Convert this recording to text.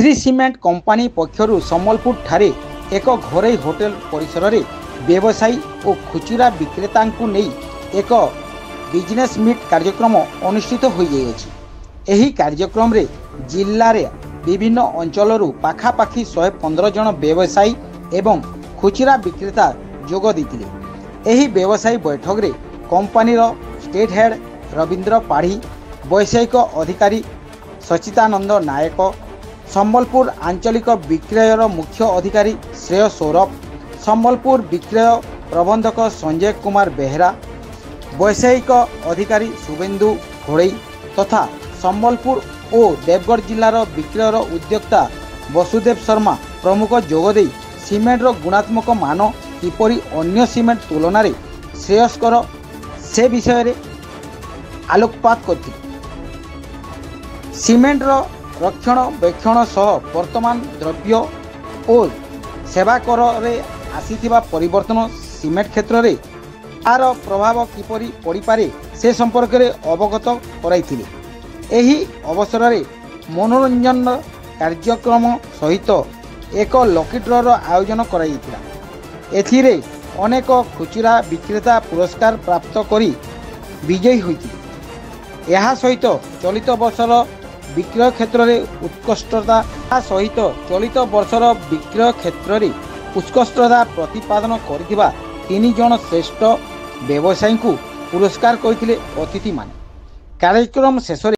Shri cement company पक्षरु Sambalpur ठारे एक घरोई hotel परिसर में व्यवसायी और खुचुरा विक्रेता नहीं एक बिजनेस मीट कार्यक्रम अनुष्ठित हो जाइए। एही कार्यक्रम रे जिल्ला रे विभिन्न अंचलरू पाखापाखि 115 जन व्यवसायी एवं खुचुरा विक्रेता जोग देथिले। एही व्यवसायी बैठक रे कंपानीर स्टेट हेड रविंद्र पाढ़ी, वैषयिक अधिकारी सचितानंद नायक, सम्बलपुर आंचलिक विक्रयर मुख्य अधिकारी श्रेय सौरभ, सम्बलपुर विक्रय प्रबंधक संजय कुमार बेहरा, वैषयिक अधिकारी शुभेन्दु घोड़ई तथा सम्बलपुर और देवगढ़ जिलार विक्रयर उद्योक्ता वसुदेव शर्मा प्रमुख जोगदे सीमेंटर गुणात्मक मान किपरि अन्य सीमेंट तुलन में श्रेयस्कर से विषय रे आलोकपात करथिले। सीमेंटर रक्षण बेक्षण सह वर्तमान द्रव्य और सेवा कर रे आसीथिबा परिवर्तन सीमेंट क्षेत्र में तार प्रभाव किपरि पड़ी पारे से संपर्क में अवगत कराइथिले। एही अवसर में मनोरंजन कार्यक्रम सहित एक लकी ड्र आयोजन कराइथिला। एथिरे अनेक खुचुरा विक्रेता पुरस्कार प्राप्त करी विजयी होइथिले। यह सहित चलित वर्षर विक्रय क्षेत्र में उत्कृष्टता प्रतिपादन करिथिबा 3 जन श्रेष्ठ व्यवसायी को पुरस्कार करथिले अतिथि माने। कार्यक्रम शेष